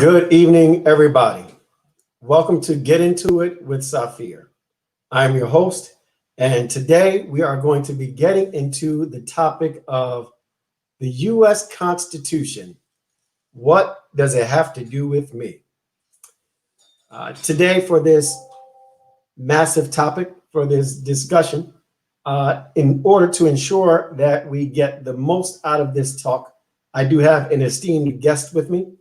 Good evening, everybody. Welcome to Get Into It with Saafir. I'm your host, and today we are going to be getting into the topic of the U.S. Constitution. What does it have to do with me? Today, for this massive topic, for this discussion, in order to ensure that we get the most out of this talk, I do have an esteemed guest with me.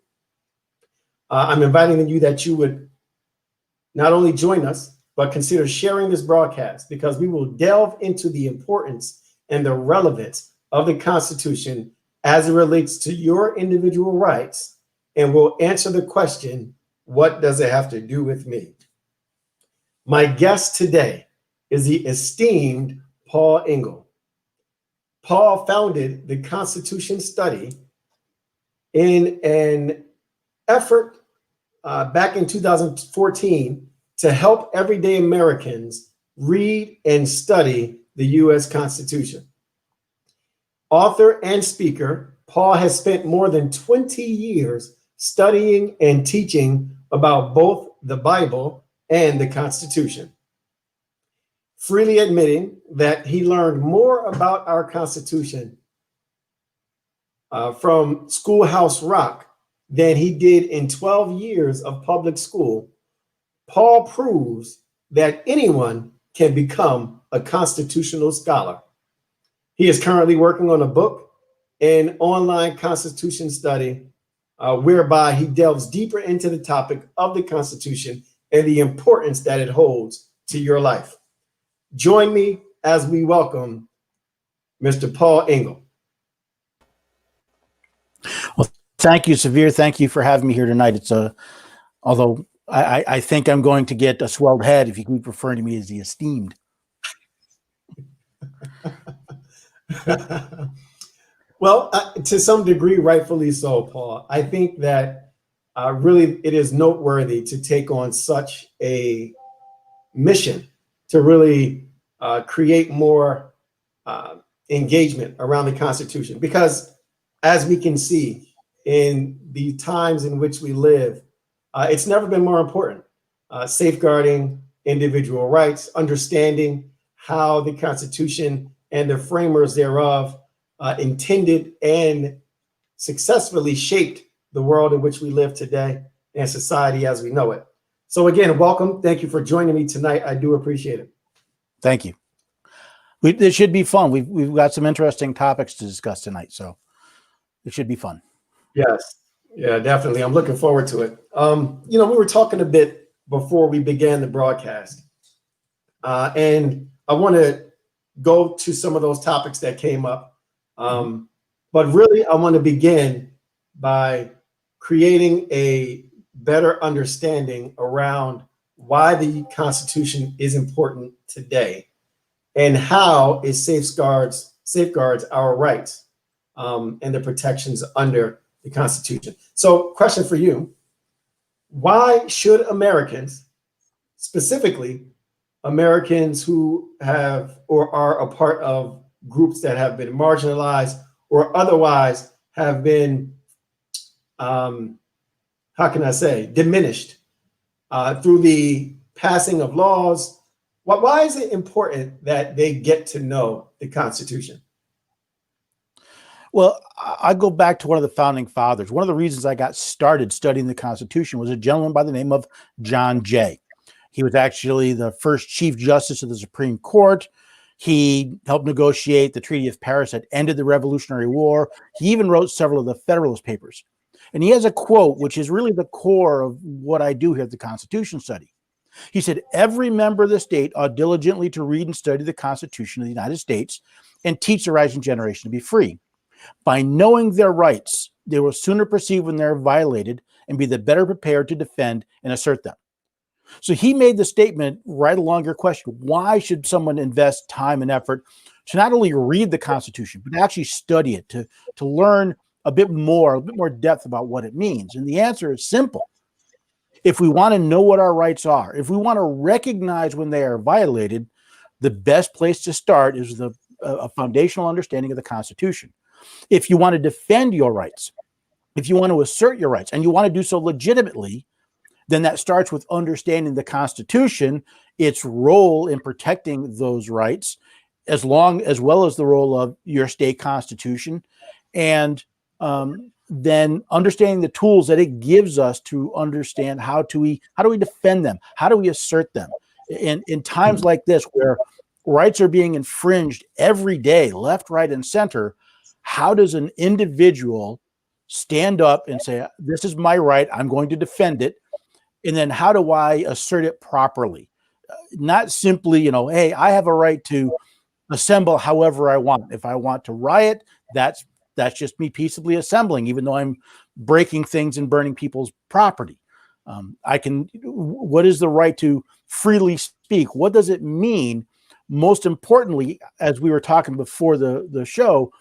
I'm inviting you that you would not only join us, but consider sharing this broadcast because we will delve into the importance and the relevance of the Constitution as it relates to your individual rights, and we'll answer the question, what does it have to do with me? My guest today is the esteemed Paul Engel. Paul founded the Constitution Study in an effort back in 2014 to help everyday Americans read and study the U.S. Constitution. Author and speaker, Paul has spent more than 20 years studying and teaching about both the Bible and the Constitution, freely admitting that he learned more about our Constitution from Schoolhouse Rock than he did in 12 years of public school. Paul proves that anyone can become a constitutional scholar. He is currently working on a book, an online Constitution study, whereby he delves deeper into the topic of the Constitution and the importance that it holds to your life. Join me as we welcome Mr. Paul Engel. Well, thank you, Saafir. Thank you for having me here tonight. It's although I think I'm going to get a swelled head if you keep referring to me as the esteemed. Well, to some degree, rightfully so, Paul. I think that really it is noteworthy to take on such a mission to really create more engagement around the Constitution, because as we can see in the times in which we live, it's never been more important. Safeguarding individual rights, understanding how the Constitution and the framers thereof intended and successfully shaped the world in which we live today and society as we know it. So again, welcome. Thank you for joining me tonight. I do appreciate it. Thank you. It should be fun. We've got some interesting topics to discuss tonight, so it should be fun. Yes. Yeah, definitely. I'm looking forward to it. We were talking a bit before we began the broadcast, and I want to go to some of those topics that came up. But really, I want to begin by creating a better understanding around why the Constitution is important today and how it safeguards our rights and the protections under the Constitution. So, question for you: why should Americans, specifically Americans who have or are a part of groups that have been marginalized or otherwise have been, diminished through the passing of laws, why is it important that they get to know the Constitution? Well, I go back to one of the founding fathers. One of the reasons I got started studying the Constitution was a gentleman by the name of John Jay. He was actually the first Chief Justice of the Supreme Court. He helped negotiate the Treaty of Paris that ended the Revolutionary War. He even wrote several of the Federalist Papers. And he has a quote, which is really the core of what I do here at the Constitution Study. He said, "Every member of the state ought diligently to read and study the Constitution of the United States and teach the rising generation to be free. By knowing their rights, they will sooner perceive when they're violated and be the better prepared to defend and assert them." So he made the statement right along your question: why should someone invest time and effort to not only read the Constitution, but actually study it, to learn a bit more depth about what it means? And the answer is simple. If we want to know what our rights are, if we want to recognize when they are violated, the best place to start is with a foundational understanding of the Constitution. If you want to defend your rights, if you want to assert your rights and you want to do so legitimately, then that starts with understanding the Constitution, its role in protecting those rights, as well as the role of your state constitution, and then understanding the tools that it gives us to understand how do we defend them, how do we assert them in times like this where rights are being infringed every day, left, right, and center. How does an individual stand up and say, this is my right, I'm going to defend it? And then how do I assert it properly? Not simply, hey, I have a right to assemble however I want. If I want to riot, that's just me peaceably assembling, even though I'm breaking things and burning people's property. What is the right to freely speak? What does it mean? Most importantly, as we were talking before the show,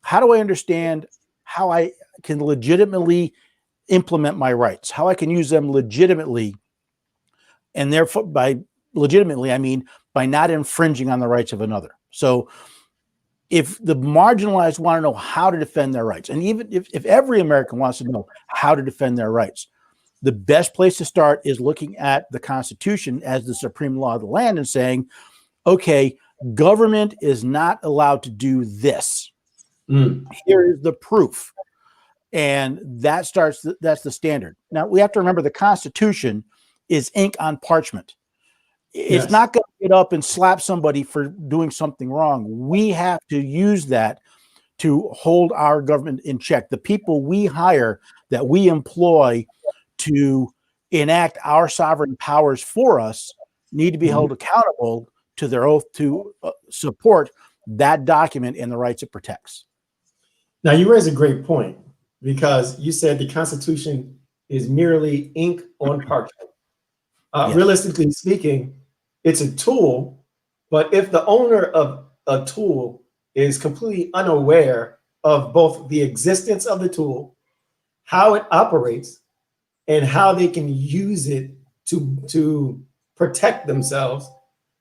how do I understand how I can legitimately implement my rights, how I can use them legitimately? And therefore, by legitimately, I mean by not infringing on the rights of another. So if the marginalized want to know how to defend their rights, and even if every American wants to know how to defend their rights, the best place to start is looking at the Constitution as the supreme law of the land and saying, okay, government is not allowed to do this. Here is the proof. And that's the standard. Now, we have to remember the Constitution is ink on parchment. It's not going to get up and slap somebody for doing something wrong. We have to use that to hold our government in check. The people we hire, that we employ to enact our sovereign powers for us, need to be held accountable to their oath to support that document and the rights it protects. Now, you raise a great point, because you said the Constitution is merely ink on parchment. Realistically speaking, it's a tool, but if the owner of a tool is completely unaware of both the existence of the tool, how it operates, and how they can use it to protect themselves,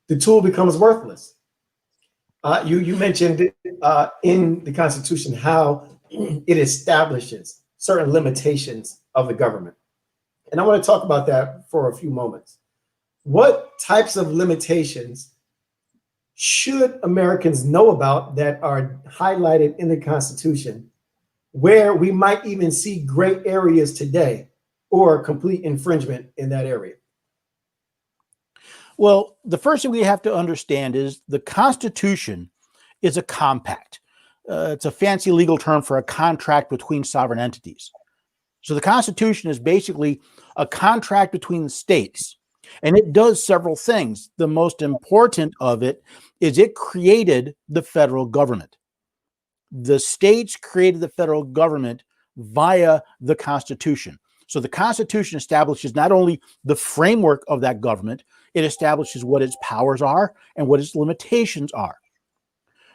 the tool becomes worthless. You mentioned in the Constitution how it establishes certain limitations of the government. And I want to talk about that for a few moments. What types of limitations should Americans know about that are highlighted in the Constitution, where we might even see gray areas today or complete infringement in that area? Well, the first thing we have to understand is the Constitution is a compact. It's a fancy legal term for a contract between sovereign entities. So the Constitution is basically a contract between the states, and it does several things. The most important of it is it created the federal government. The states created the federal government via the Constitution. So the Constitution establishes not only the framework of that government, it establishes what its powers are and what its limitations are.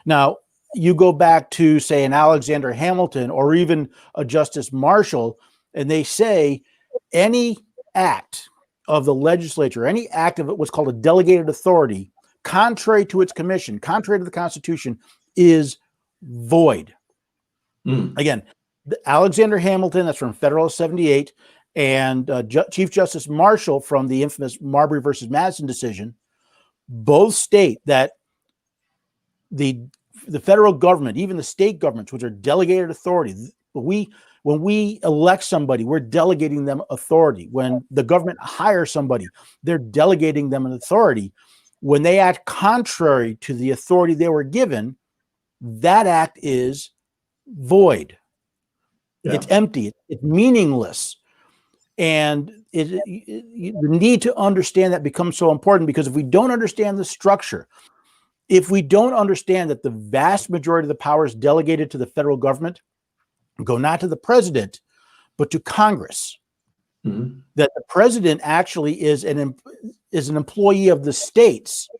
Now, you go back to, say, an Alexander Hamilton or even a Justice Marshall, and they say any act of the legislature, any act of what's called a delegated authority, contrary to its commission, contrary to the Constitution, is void. Again, Alexander Hamilton, that's from Federalist 78, and Chief Justice Marshall from the infamous Marbury versus Madison decision, both state that the federal government, even the state governments, which are delegated authority, when we elect somebody, we're delegating them authority. When the government hires somebody, they're delegating them an authority. When they act contrary to the authority they were given, that act is void. Yeah. It's empty. It's meaningless. And the need to understand that becomes so important, because if we don't understand the structure, if we don't understand that the vast majority of the powers delegated to the federal government go not to the president, but to Congress, that the president actually is an employee of the states,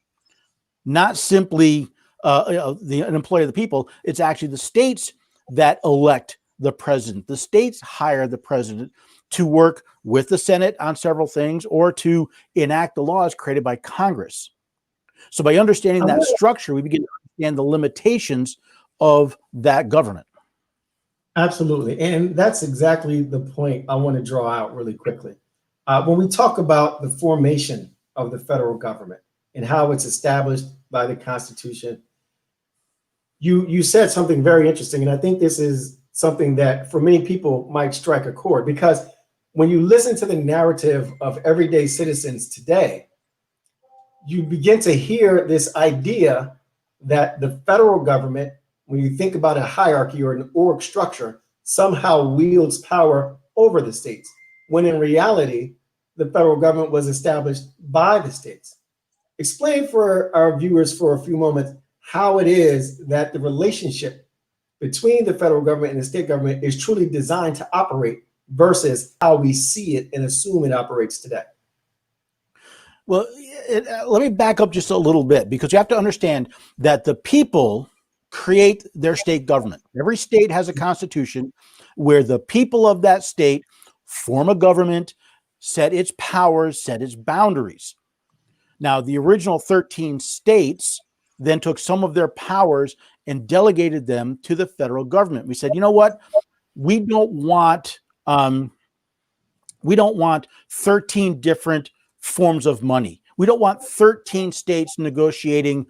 not simply an employee of the people. It's actually the states that elect the president. The states hire the president to work with the Senate on several things or to enact the laws created by Congress. So by understanding that structure, we begin to understand the limitations of that government. Absolutely. And that's exactly the point I want to draw out really quickly. When we talk about the formation of the federal government and how it's established by the Constitution, you said something very interesting. And I think this is something that for many people might strike a chord, because when you listen to the narrative of everyday citizens today, you begin to hear this idea that the federal government, when you think about a hierarchy or an org structure, somehow wields power over the states, when in reality, the federal government was established by the states. Explain for our viewers for a few moments how it is that the relationship between the federal government and the state government is truly designed to operate versus how we see it and assume it operates today. Well, let me back up just a little bit, because you have to understand that the people create their state government. Every state has a constitution where the people of that state form a government, set its powers, set its boundaries. Now, the original 13 states then took some of their powers and delegated them to the federal government. We said, you know what? We don't want 13 different forms of money. We don't want 13 states negotiating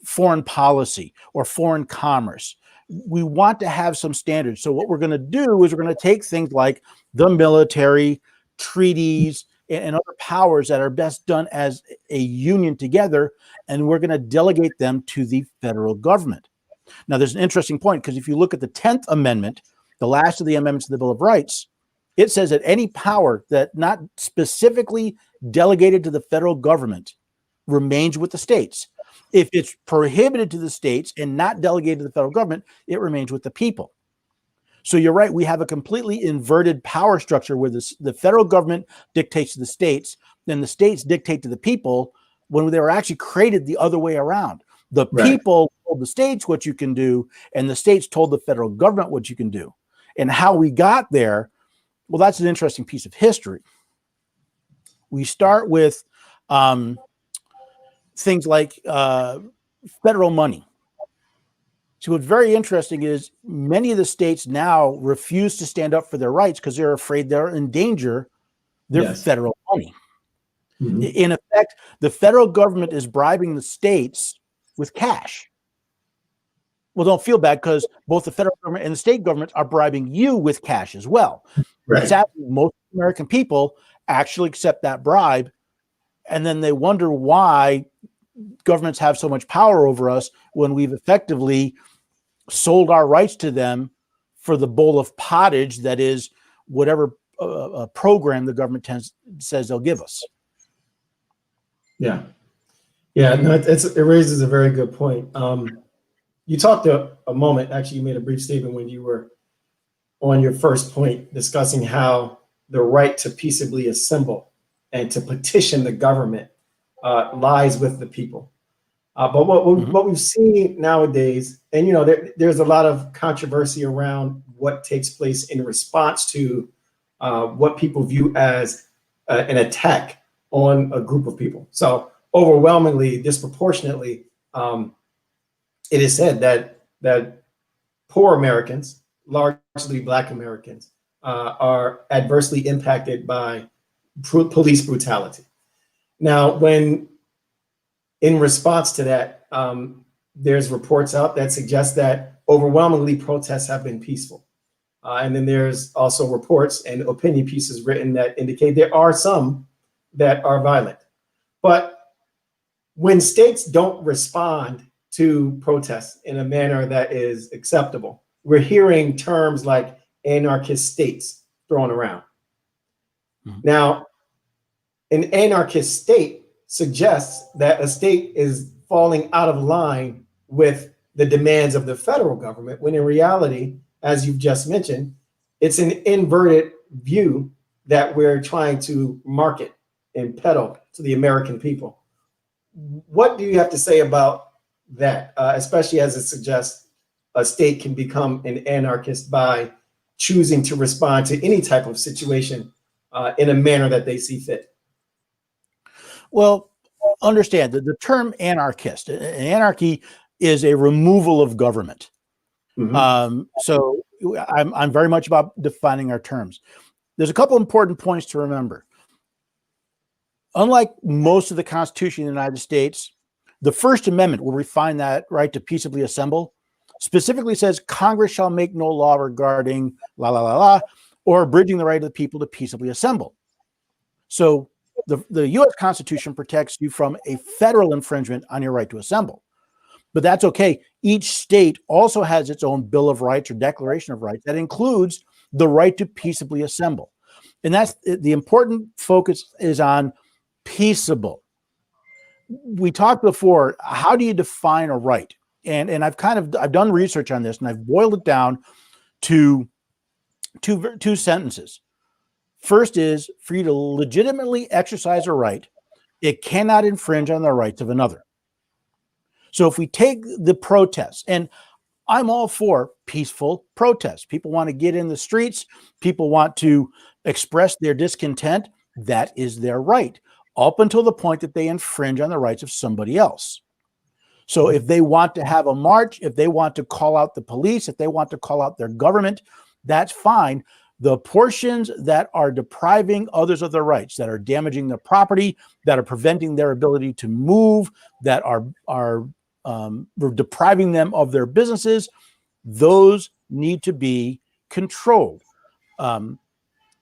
foreign policy or foreign commerce. We want to have some standards. So what we're going to do is we're going to take things like the military, treaties, and other powers that are best done as a union together, and we're going to delegate them to the federal government. Now, there's an interesting point, because if you look at the 10th Amendment, the last of the amendments to the Bill of Rights, it says that any power that not specifically delegated to the federal government remains with the states. If it's prohibited to the states and not delegated to the federal government, it remains with the people. So you're right, we have a completely inverted power structure where the federal government dictates to the states, then the states dictate to the people, when they were actually created the other way around. The people told the states what you can do, and the states told the federal government what you can do. And how we got there, well, that's an interesting piece of history. We start with things like federal money. So what's very interesting is many of the states now refuse to stand up for their rights because they're afraid they're in danger their federal money. Mm-hmm. In effect, the federal government is bribing the states with cash. Well, don't feel bad, because both the federal government and the state government are bribing you with cash as well. Right. Sadly, most American people actually accept that bribe, and then they wonder why governments have so much power over us when we've effectively sold our rights to them for the bowl of pottage that is whatever program the government says they'll give us. Yeah. Yeah, no, it raises a very good point. You talked a moment, actually, you made a brief statement when you were on your first point discussing how the right to peaceably assemble and to petition the government lies with the people. But what we've seen nowadays, and there's a lot of controversy around what takes place in response to what people view as an attack on a group of people. So overwhelmingly, disproportionately, it is said that poor Americans, largely Black Americans, are adversely impacted by police brutality. Now, when in response to that, there's reports out that suggest that overwhelmingly protests have been peaceful. And then there's also reports and opinion pieces written that indicate there are some that are violent. But when states don't respond to protests in a manner that is acceptable, we're hearing terms like anarchist states thrown around. Mm-hmm. Now, an anarchist state suggests that a state is falling out of line with the demands of the federal government, when in reality, as you've just mentioned, it's an inverted view that we're trying to market and peddle to the American people. What do you have to say about that, especially as it suggests a state can become an anarchist by choosing to respond to any type of situation in a manner that they see fit? Well, understand that the term anarchist, anarchy is a removal of government. Mm-hmm. So I'm very much about defining our terms. There's a couple important points to remember. Unlike most of the Constitution of the United States, the First Amendment, where we find that right to peaceably assemble, specifically says Congress shall make no law regarding or abridging the right of the people to peaceably assemble. So the U.S. Constitution protects you from a federal infringement on your right to assemble. But that's okay. Each state also has its own Bill of Rights or Declaration of Rights that includes the right to peaceably assemble. And that's the important focus is on peaceable. We talked before, how do you define a right? And I've done research on this, and I've boiled it down to two sentences. First is, for you to legitimately exercise a right, it cannot infringe on the rights of another. So if we take the protests, and I'm all for peaceful protests. People want to get in the streets. People want to express their discontent. That is their right, up until the point that they infringe on the rights of somebody else. So if they want to have a march, if they want to call out the police, if they want to call out their government, that's fine. The portions that are depriving others of their rights, that are damaging their property, that are preventing their ability to move, that are depriving them of their businesses, those need to be controlled. The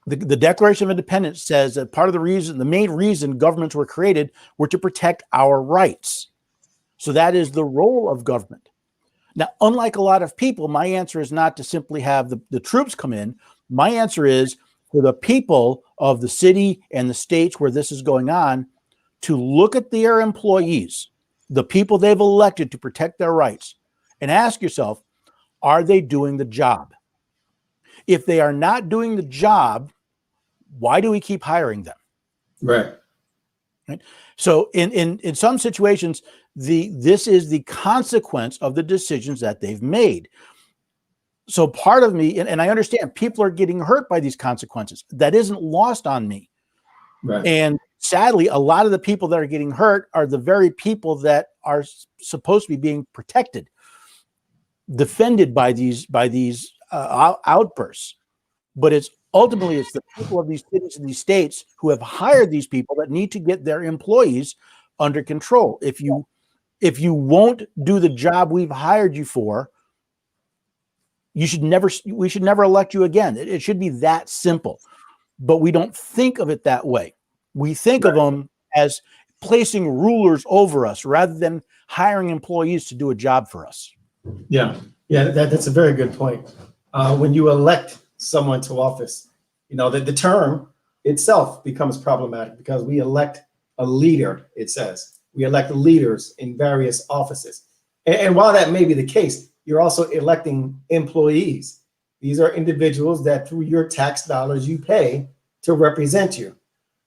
Declaration of Independence says that part of the main reason governments were created were to protect our rights. So that is the role of government. Now, unlike a lot of people, my answer is not to simply have the troops come in. My answer is for the people of the city and the states where this is going on to look at their employees, the people they've elected to protect their rights, and ask yourself, are they doing the job? If they are not doing the job, why do we keep hiring them? Right. So in some situations, this is the consequence of the decisions that they've made. So part of me, and I understand people are getting hurt by these consequences. That isn't lost on me. Right. And sadly, a lot of the people that are getting hurt are the very people that are supposed to be being protected, defended by these outbursts. But it's the people of these cities and these states who have hired these people that need to get their employees under control. If you won't do the job we've hired you for, we should never elect you again. It should be that simple. But we don't think of it that way. We think of them as placing rulers over us rather than hiring employees to do a job for us. Yeah, that's a very good point. When you elect someone to office, the term itself becomes problematic because we elect a leader, it says. We elect leaders in various offices. And while that may be the case, you're also electing employees. These are individuals that through your tax dollars you pay to represent you.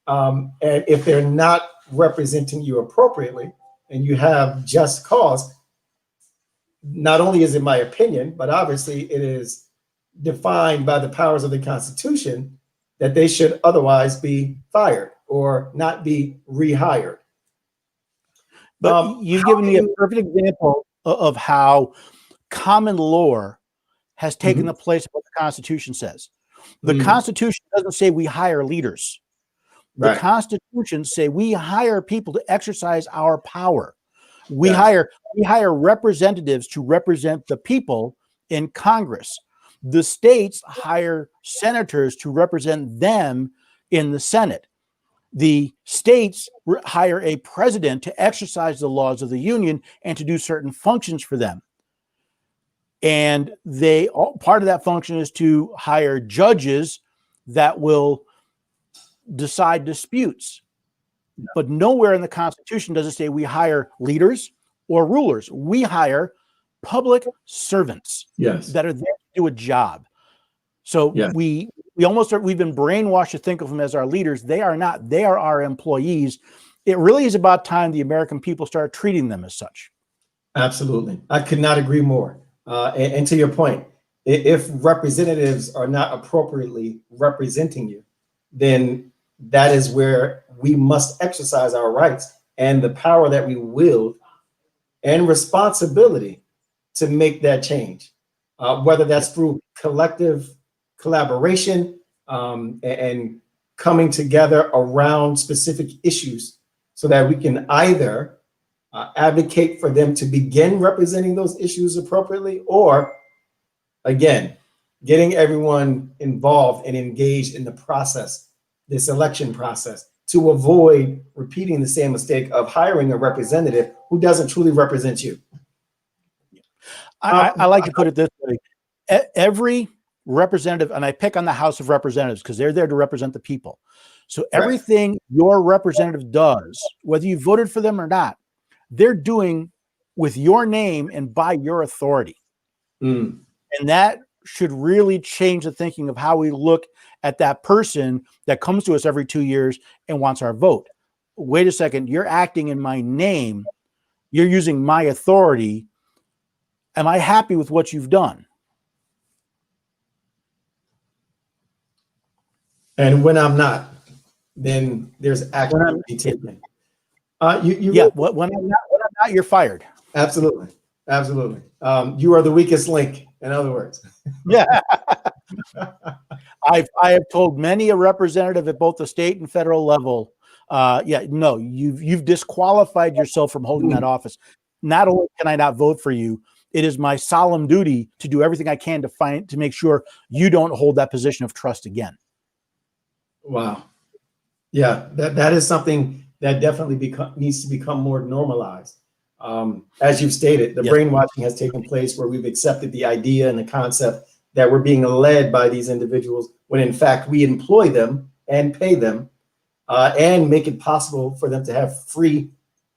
And if they're not representing you appropriately and you have just cause, not only is it my opinion, but obviously it is defined by the powers of the Constitution that they should otherwise be fired or not be rehired. But you've given me a perfect example of how common law has taken the place of what the Constitution says. The Constitution doesn't say we hire leaders. The Constitution say we hire people to exercise our power. We hire representatives to represent the people in Congress. The states hire senators to represent them in the Senate. The states hire a president to exercise the laws of the union and to do certain functions for them. And part of that function is to hire judges that will decide disputes. But nowhere in the Constitution does it say we hire leaders or rulers. We hire public servants that are there to do a job. So we've been brainwashed to think of them as our leaders. They are not. They are our employees. It really is about time the American people start treating them as such. Absolutely. I could not agree more. And to your point, if representatives are not appropriately representing you, then that is where we must exercise our rights and the power that we wield and responsibility to make that change. whether that's through collective collaboration and coming together around specific issues so that we can either advocate for them to begin representing those issues appropriately, or again, getting everyone involved and engaged in the process, this election process, to avoid repeating the same mistake of hiring a representative who doesn't truly represent you. I like to put it this way. Every representative, and I pick on the House of Representatives because they're there to represent the people. So everything your representative does, whether you voted for them or not, they're doing with your name and by your authority. And that should really change the thinking of how we look at that person that comes to us every 2 years and wants our vote. Wait a second, you're acting in my name. You're using my authority. Am I happy with what you've done? And when I'm not, then there's action to be taken. When I'm not, you're fired. Absolutely. Absolutely. You are the weakest link, in other words. Yeah. I have told many a representative at both the state and federal level, you've disqualified yourself from holding that office. Not only can I not vote for you, it is my solemn duty to do everything I can to make sure you don't hold that position of trust again. Wow. Yeah, that is something that definitely needs to become more normalized. As you've stated, the brainwashing has taken place where we've accepted the idea and the concept that we're being led by these individuals when in fact we employ them and pay them and make it possible for them to have free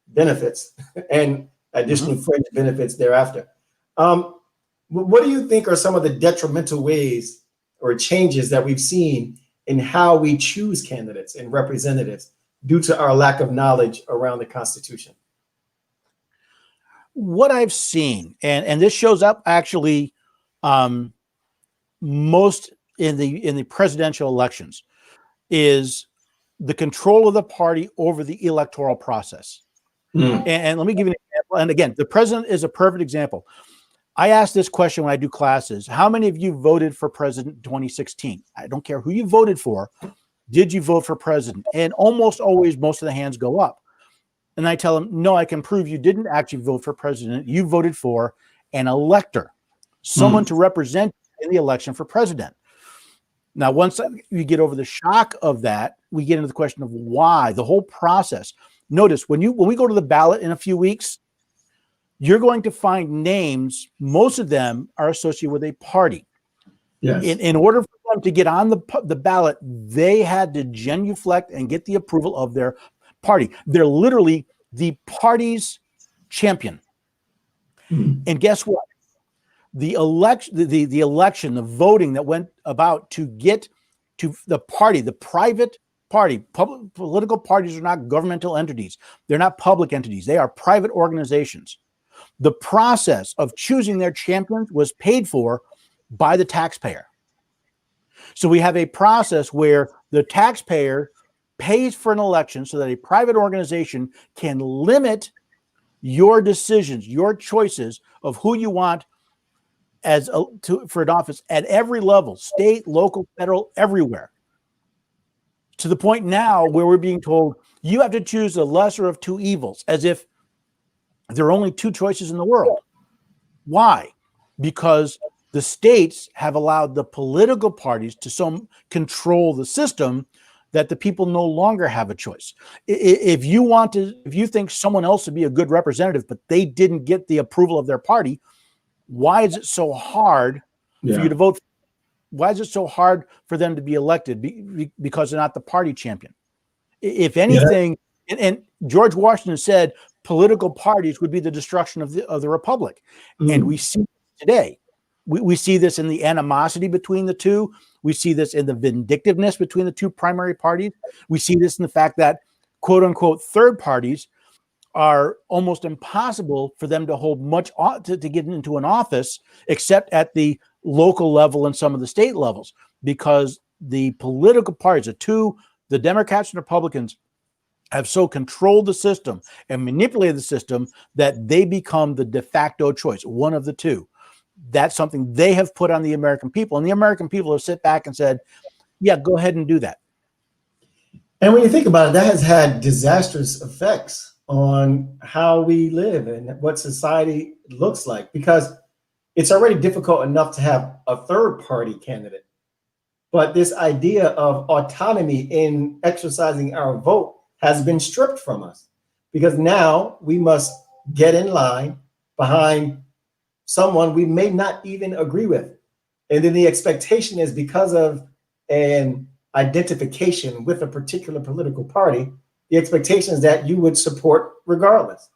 benefits and additional fringe benefits thereafter. What do you think are some of the detrimental ways or changes that we've seen in how we choose candidates and representatives due to our lack of knowledge around the Constitution? What I've seen, and this shows up actually most in the presidential elections, is the control of the party over the electoral process. And let me give you an example. And again, the president is a perfect example. I ask this question when I do classes: how many of you voted for president in 2016? I don't care who you voted for. Did you vote for president? And almost always, most of the hands go up. And I tell them, no, I can prove you didn't actually vote for president. You voted for an elector, someone to represent you in the election for president. Now, once you get over the shock of that, we get into the question of why, the whole process. Notice when we go to the ballot in a few weeks, you're going to find names. Most of them are associated with a party. Yes. In order for them to get on the ballot, they had to genuflect and get the approval of their party. They're literally the party's champion. And guess what? The election, the voting that went about to get to the party, the private party, political parties are not governmental entities. They're not public entities. They are private organizations. The process of choosing their champions was paid for by the taxpayer. So we have a process where the taxpayer pays for an election so that a private organization can limit your decisions, your choices of who you want for an office at every level, state, local, federal, everywhere. To the point now where we're being told you have to choose the lesser of two evils, as if there are only two choices in the world. Why? Because the states have allowed the political parties to control the system that the people no longer have a choice. If you think someone else would be a good representative, but they didn't get the approval of their party, why is it so hard for you to vote? Why is it so hard for them to be elected? Because they're not the party champion. If anything, and George Washington said political parties would be the destruction of the republic. And we see today. We see this in the animosity between the two. We see this in the vindictiveness between the two primary parties. We see this in the fact that, quote unquote, third parties are almost impossible for them to hold much to get into an office, except at the local level and some of the state levels, because the political parties, the Democrats and Republicans, have so controlled the system and manipulated the system that they become the de facto choice, one of the two. that's something they have put on the American people. And the American people have sit back and said, yeah, go ahead and do that. And when you think about it, that has had disastrous effects on how we live and what society looks like, because it's already difficult enough to have a third party candidate. But this idea of autonomy in exercising our vote has been stripped from us, because now we must get in line behind someone we may not even agree with. And then the expectation is, because of an identification with a particular political party, the expectation is that you would support regardless.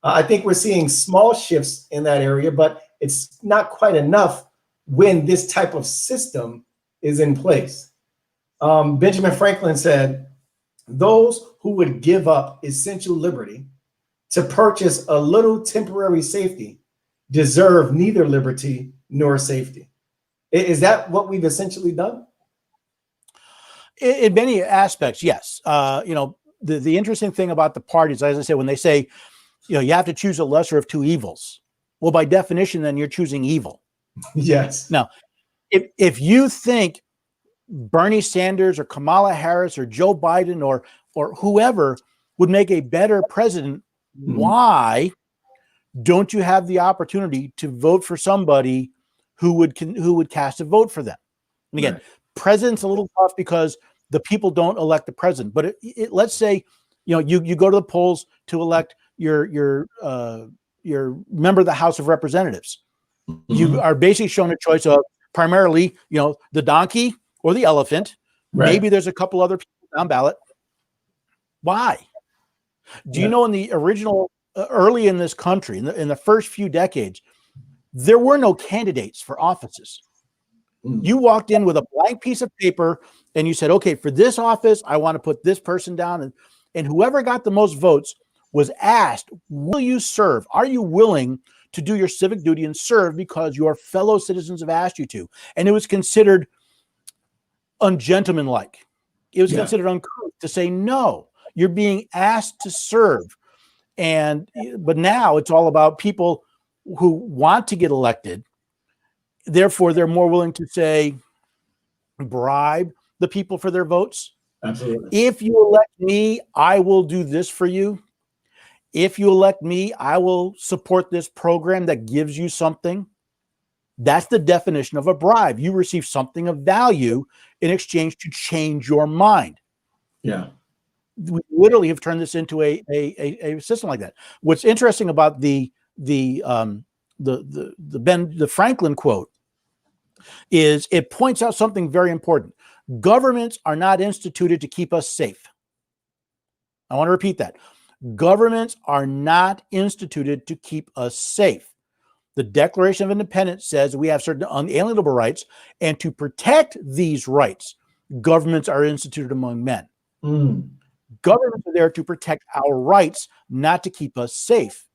I think we're seeing small shifts in that area, but it's not quite enough when this type of system is in place. Benjamin Franklin said, those who would give up essential liberty to purchase a little temporary safety deserve neither liberty nor safety. Is that what we've essentially done? In many aspects, yes. The interesting thing about the parties, as I said, when they say, you have to choose a lesser of two evils. Well, by definition, then you're choosing evil. Yes. Now, if you think Bernie Sanders or Kamala Harris or Joe Biden or whoever would make a better president, why don't you have the opportunity to vote for somebody who would cast a vote for them? And again, president's a little tough because the people don't elect the president. But let's say, you go to the polls to elect your member of the House of Representatives. You are basically shown a choice of primarily, the donkey or the elephant. Right. Maybe there's a couple other people down ballot. Why? Do you know, in the original, early in this country, in the first few decades, there were no candidates for offices. You walked in with a blank piece of paper and you said, okay, for this office, I want to put this person down. And whoever got the most votes was asked, will you serve? Are you willing to do your civic duty and serve because your fellow citizens have asked you to? And it was considered ungentlemanlike. It was considered uncouth to say, no, you're being asked to serve. But now it's all about people who want to get elected. Therefore, they're more willing to say, bribe the people for their votes. Absolutely. If you elect me, I will do this for you. If you elect me, I will support this program that gives you something. That's the definition of a bribe. You receive something of value in exchange to change your mind. Yeah. We literally have turned this into a system like that. What's interesting about the Franklin quote is it points out something very important. Governments are not instituted to keep us safe. I want to repeat that. Governments are not instituted to keep us safe. The Declaration of Independence says we have certain unalienable rights, and to protect these rights, governments are instituted among men. Governments are there to protect our rights, not to keep us safe.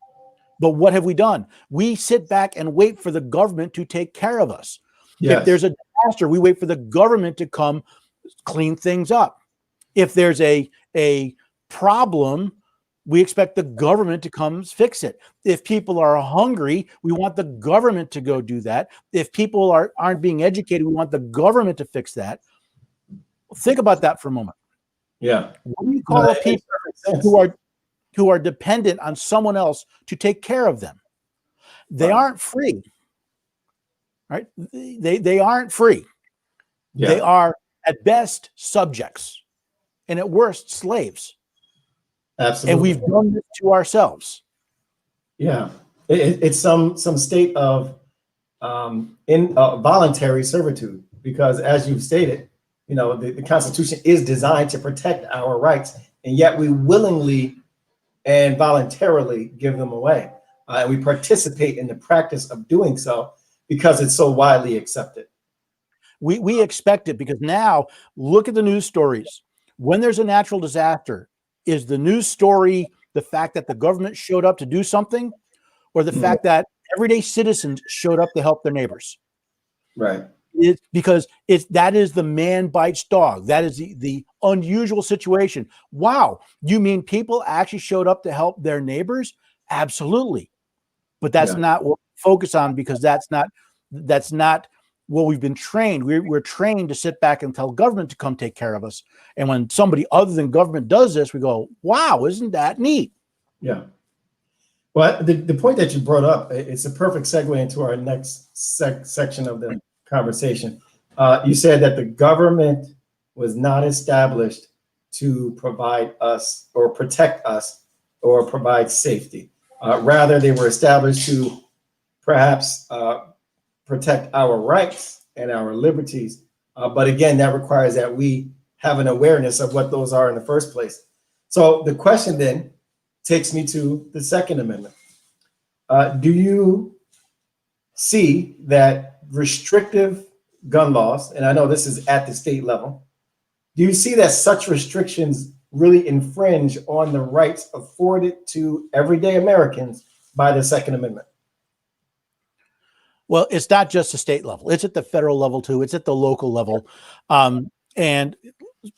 But what have we done? We sit back and wait for the government to take care of us. If there's a disaster, we wait for the government to come clean things up. If there's a problem, we expect the government to come fix it. If people are hungry, we want the government to go do that. If people aren't being educated, we want the government to fix that. Think about that for a moment. Yeah. What do you call people who are dependent on someone else to take care of them? They aren't free, right? They aren't free. Yeah. They are at best subjects, and at worst slaves. Absolutely. And we've done this to ourselves. Yeah. It's some state of voluntary servitude, because as you've stated, the Constitution is designed to protect our rights, and yet we willingly and voluntarily give them away. And we participate in the practice of doing so because it's so widely accepted. We expect it, because now look at the news stories. When there's a natural disaster, is the news story the fact that the government showed up to do something, or the fact that everyday citizens showed up to help their neighbors? Right. It's because that is the man bites dog. That is the unusual situation. Wow. You mean people actually showed up to help their neighbors? Absolutely. But that's not what we focus on, because that's not That's not what we've been trained. We're trained to sit back and tell government to come take care of us. And when somebody other than government does this, we go, wow, isn't that neat? Yeah. Well, the point that you brought up, it's a perfect segue into our next section of the conversation. You said that the government was not established to provide us or protect us or provide safety. Rather, they were established to perhaps protect our rights and our liberties. But again, that requires that we have an awareness of what those are in the first place. So the question then takes me to the Second Amendment. Do you see that restrictive gun laws, and I know this is at the state level, do you see that such restrictions really infringe on the rights afforded to everyday Americans by the Second Amendment? Well, it's not just the state level. It's at the federal level too. It's at the local level. But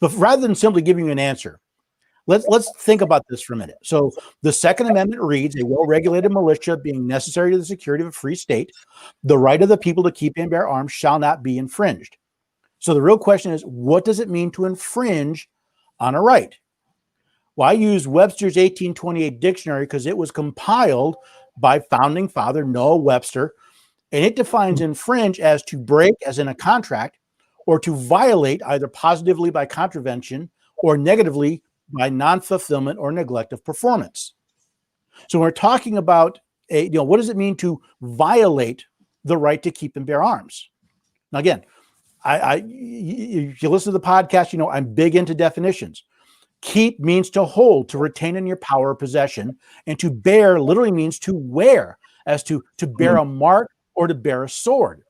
rather than simply giving you an answer, let's think about this for a minute. So the Second Amendment reads, a well-regulated militia being necessary to the security of a free state, the right of the people to keep and bear arms shall not be infringed. So the real question is, what does it mean to infringe on a right? Well, I use Webster's 1828 dictionary because it was compiled by founding father Noah Webster, and it defines infringe as to break, as in a contract, or to violate either positively by contravention or negatively by non-fulfillment or neglect of performance. So we're talking about what does it mean to violate the right to keep and bear arms? Now, again, if you listen to the podcast, I'm big into definitions. Keep means to hold, to retain in your power or possession, and to bear literally means to wear, as to bear a mark or to bear a sword.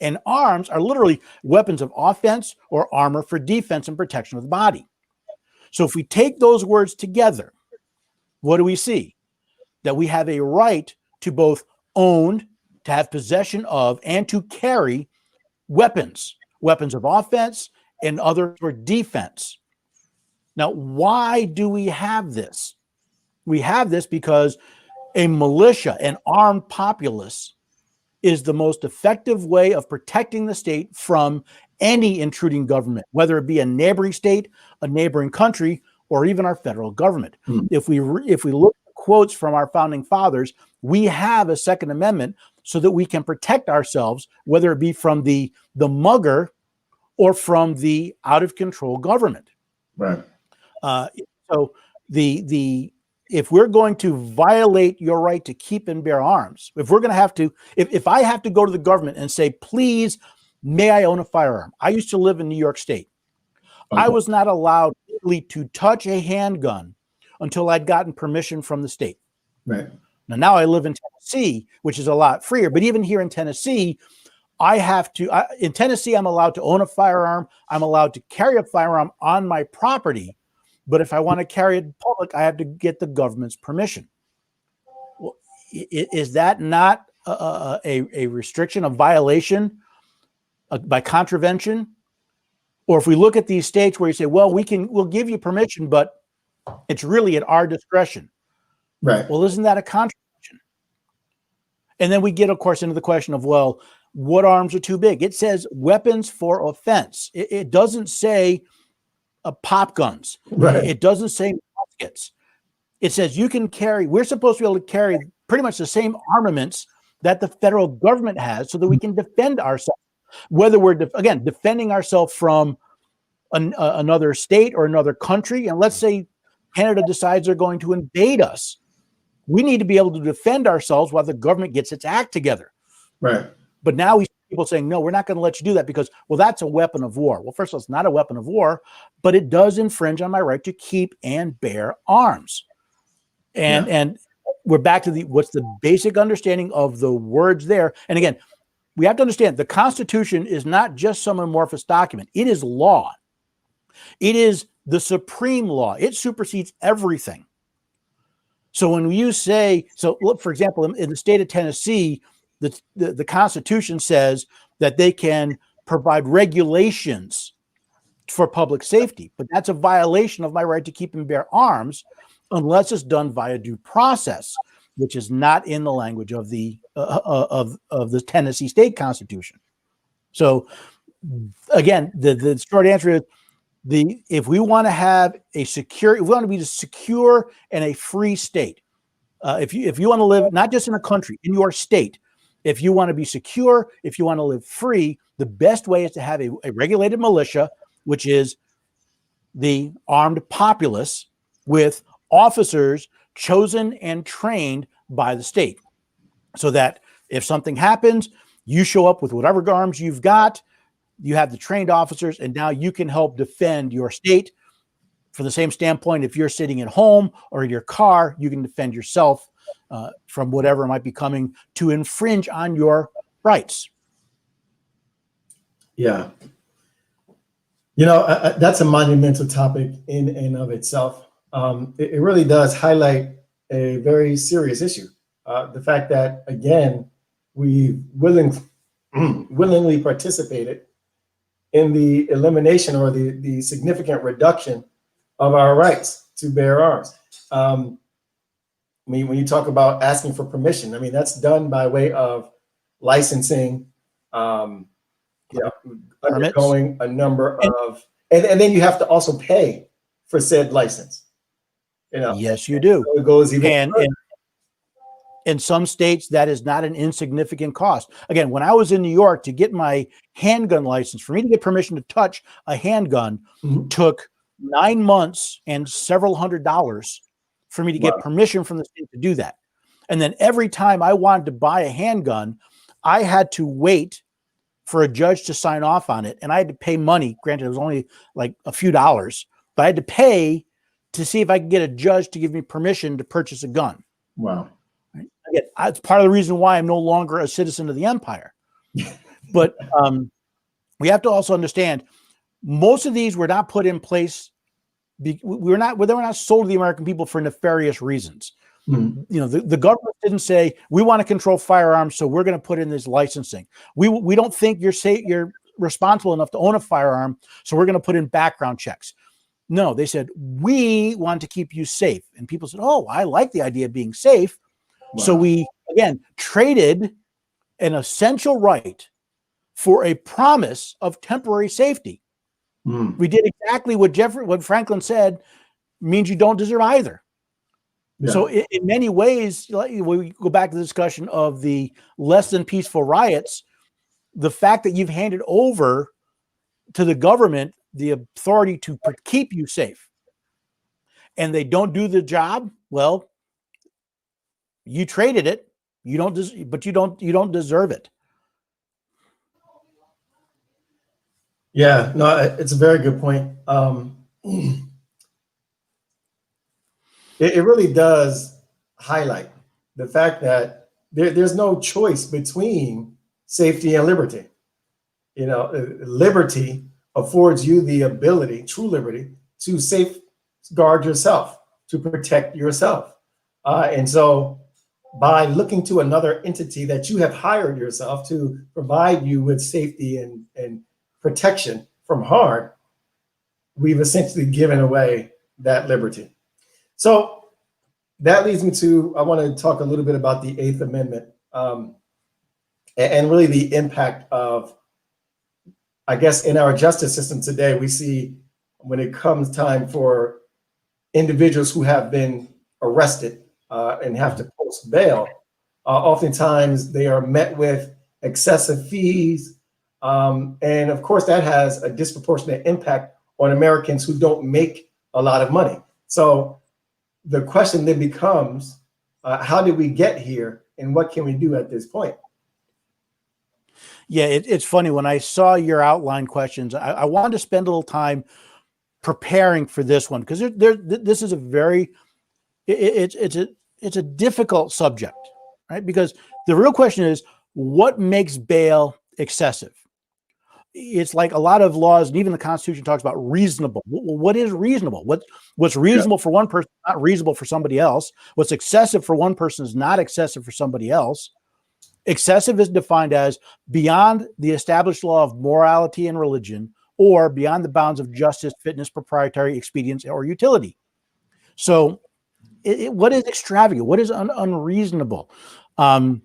And arms are literally weapons of offense or armor for defense and protection of the body. So if we take those words together, what do we see? That we have a right to both own, to have possession of, and to carry weapons of offense and others for defense. Now, why do we have this? We have this because a militia, an armed populace, is the most effective way of protecting the state from any intruding government, whether it be a neighboring state, a neighboring country, or even our federal government. If we look at quotes from our founding fathers, we have a Second Amendment so that we can protect ourselves, whether it be from the mugger or from the out of control government. Right. So if we're going to violate your right to keep and bear arms, if we're going to have to, if I have to go to the government and say, please, may I own a firearm? I used to live in New York State. Okay. I was not allowed legally to touch a handgun until I'd gotten permission from the state. Right. Now I live in Tennessee, which is a lot freer. But even here in Tennessee, in Tennessee, I'm allowed to own a firearm. I'm allowed to carry a firearm on my property. But if I want to carry it in public, I have to get the government's permission. Well, is that not a restriction, a violation by contravention? Or if we look at these states where you say, well, we'll give you permission, but it's really at our discretion. Right. Well, isn't that a contravention? And then we get, of course, into the question of, well, what arms are too big? It says weapons for offense. It doesn't say pop guns. Right. It doesn't say muskets. It says we're supposed to be able to carry pretty much the same armaments that the federal government has so that we can defend ourselves, whether we're, defending ourselves from another state or another country. And let's say Canada decides they're going to invade us. We need to be able to defend ourselves while the government gets its act together. Right. But now we see people saying, no, we're not going to let you do that because, well, that's a weapon of war. Well, first of all, it's not a weapon of war, but it does infringe on my right to keep and bear arms. And we're back to what's the basic understanding of the words there. And again, we have to understand the Constitution is not just some amorphous document. It is law. It is the supreme law. It supersedes everything. So when you say, look, for example, in the state of Tennessee, the Constitution says that they can provide regulations for public safety, but that's a violation of my right to keep and bear arms unless it's done via due process. which is not in the language of the Tennessee state constitution. So again, the short answer is if we want to have if we want to be a secure and a free state, if you want to live not just in a country, in your state, if you want to be secure, if you want to live free, the best way is to have a regulated militia, which is the armed populace with officers chosen and trained by the state, so that if something happens, you show up with whatever arms you've got, you have the trained officers, and now you can help defend your state. From the same standpoint, if you're sitting at home or in your car, you can defend yourself from whatever might be coming to infringe on your rights. Yeah. You know, that's a monumental topic in and of itself. It really does highlight a very serious issue. The fact that, again, we willingly participated in the elimination or the significant reduction of our rights to bear arms. I mean, when you talk about asking for permission, I mean, that's done by way of licensing, undergoing a number of, and then you have to also pay for said license. You know, yes, you do. So it goes even and in some states, that is not an insignificant cost. Again, when I was in New York to get my handgun license, for me to get permission to touch a handgun took 9 months and several $100s for me to get permission from the state to do that. And then every time I wanted to buy a handgun, I had to wait for a judge to sign off on it. And I had to pay money. Granted, it was only like a few dollars, but I had to pay to see if I could get a judge to give me permission to purchase a gun. Wow. Right? Again, that's part of the reason why I'm no longer a citizen of the empire. But we have to also understand most of these were not put in place. They were not sold to the American people for nefarious reasons. You know, the government didn't say we want to control firearms, so we're going to put in this licensing. We don't think you're responsible enough to own a firearm, so we're going to put in background checks. No, they said we want to keep you safe, and people said, "Oh, I like the idea of being safe." Wow. So we again traded an essential right for a promise of temporary safety. We did exactly what Franklin said means you don't deserve either. Yeah. So in many ways, when we go back to the discussion of the less than peaceful riots, the fact that you've handed over to the government the authority to keep you safe and they don't do the job, well, you traded it. You don't deserve it. Yeah, no, it's a very good point. It really does highlight the fact that there's no choice between safety and liberty. You know, liberty affords you the ability, true liberty, to safeguard yourself, to protect yourself. And so by looking to another entity that you have hired yourself to provide you with safety and protection from harm, we've essentially given away that liberty. So that leads me to, I want to talk a little bit about the Eighth Amendment and really the impact of, I guess, in our justice system today. We see when it comes time for individuals who have been arrested and have to post bail, oftentimes they are met with excessive fees. And of course, that has a disproportionate impact on Americans who don't make a lot of money. So the question then becomes, how did we get here and what can we do at this point? Yeah, it's funny. When I saw your outline questions, I wanted to spend a little time preparing for this one because this is a very, it's a difficult subject, right? Because the real question is, what makes bail excessive? It's like a lot of laws, and even the Constitution talks about reasonable. What is reasonable? What's reasonable for one person is not reasonable for somebody else. What's excessive for one person is not excessive for somebody else. Excessive is defined as beyond the established law of morality and religion, or beyond the bounds of justice, fitness, proprietary expedience, or utility. So what is extravagant? What is unreasonable? And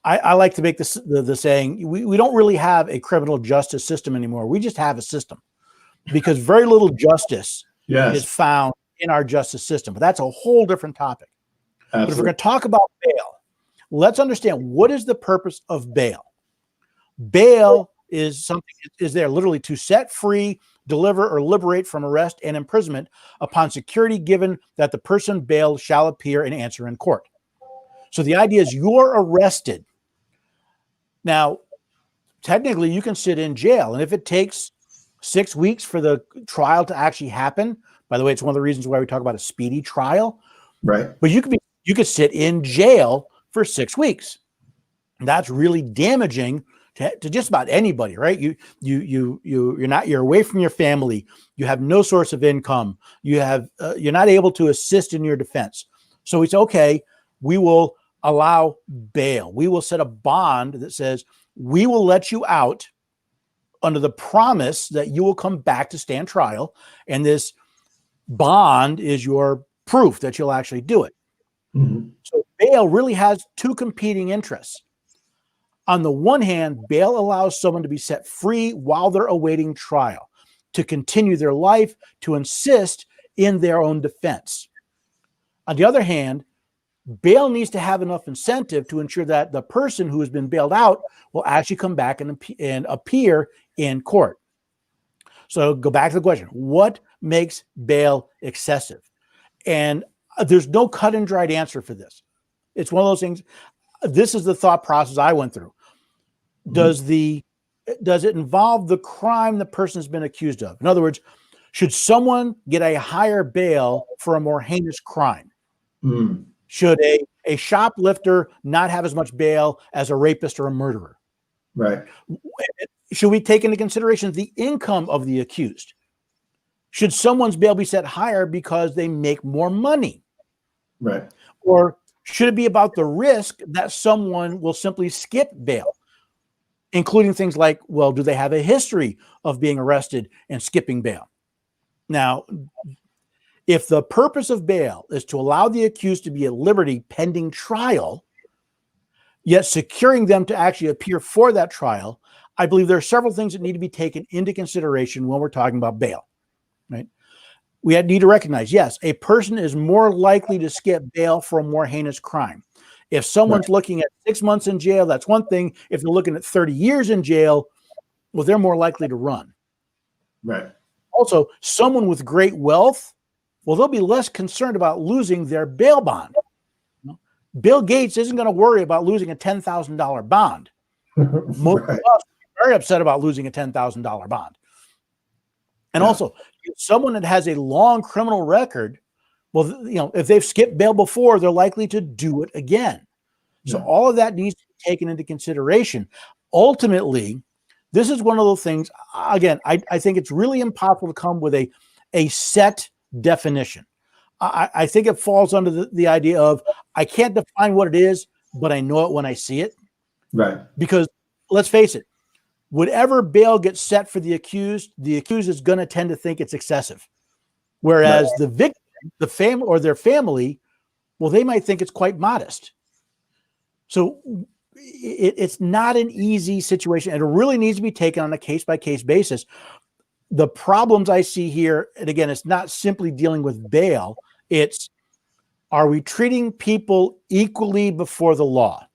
I like to make this the saying, we don't really have a criminal justice system anymore. We just have a system, because very little justice is found in our justice system. But that's a whole different topic. Absolutely. But if we're going to talk about bail, let's understand, what is the purpose of bail? Bail is there literally to set free, deliver, or liberate from arrest and imprisonment upon security given that the person bailed shall appear and answer in court. So the idea is you're arrested. Now, technically, you can sit in jail. And if it takes 6 weeks for the trial to actually happen, by the way, it's one of the reasons why we talk about a speedy trial. Right. But you could sit in jail for 6 weeks. And that's really damaging to just about anybody, right? You're away from your family. You have no source of income. You're not able to assist in your defense. So it's okay. We will allow bail. We will set a bond that says we will let you out under the promise that you will come back to stand trial. And this bond is your proof that you'll actually do it. Mm-hmm. So bail really has two competing interests. On the one hand, bail allows someone to be set free while they're awaiting trial, to continue their life, to insist in their own defense. On the other hand, bail needs to have enough incentive to ensure that the person who has been bailed out will actually come back and appear in court. So go back to the question, what makes bail excessive? And there's no cut and dried answer for this. It's one of those things. This is the thought process I went through. Does it involve the crime the person has been accused of? In other words, should someone get a higher bail for a more heinous crime? Mm. Should a shoplifter not have as much bail as a rapist or a murderer? Right. Should we take into consideration the income of the accused? Should someone's bail be set higher because they make more money? Right. Or should it be about the risk that someone will simply skip bail, including things like, well, do they have a history of being arrested and skipping bail? Now, if the purpose of bail is to allow the accused to be at liberty pending trial, yet securing them to actually appear for that trial, I believe there are several things that need to be taken into consideration when we're talking about bail, right? We need to recognize, yes, a person is more likely to skip bail for a more heinous crime. If someone's looking at 6 months in jail, that's one thing. If they're looking at 30 years in jail, well, they're more likely to run. Right. Also, someone with great wealth, well, they'll be less concerned about losing their bail bond. Bill Gates isn't going to worry about losing a $10,000 bond. Most of us are very upset about losing a $10,000 bond. And also, someone that has a long criminal record, well, if they've skipped bail before, they're likely to do it again. So all of that needs to be taken into consideration. Ultimately, this is one of those things, again, I think it's really impossible to come with a set definition. I think it falls under the idea of, I can't define what it is, but I know it when I see it. Right. Because let's face it, whatever bail gets set for the accused is going to tend to think it's excessive. Whereas the victim, the family or their family, well, they might think it's quite modest. So it's not an easy situation, and it really needs to be taken on a case-by-case basis. The problems I see here, and again, it's not simply dealing with bail, it's, are we treating people equally before the law?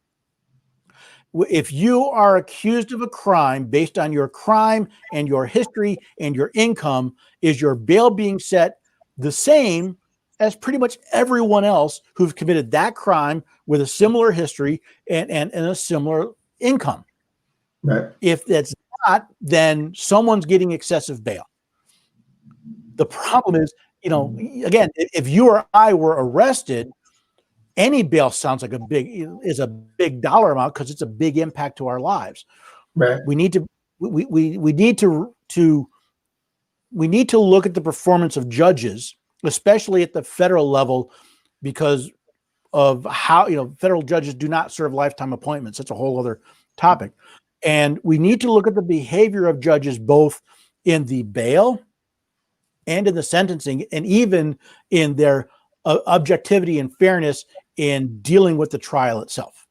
If you are accused of a crime based on your crime and your history and your income, is your bail being set the same as pretty much everyone else who've committed that crime with a similar history and a similar income? Right. If that's not, then someone's getting excessive bail. The problem is, again, if you or I were arrested, any bail sounds like a big dollar amount because it's a big impact to our lives. Right. We need to look at the performance of judges, especially at the federal level, because of how federal judges do not serve lifetime appointments. That's a whole other topic. And we need to look at the behavior of judges both in the bail and in the sentencing, and even in their objectivity and fairness in dealing with the trial itself.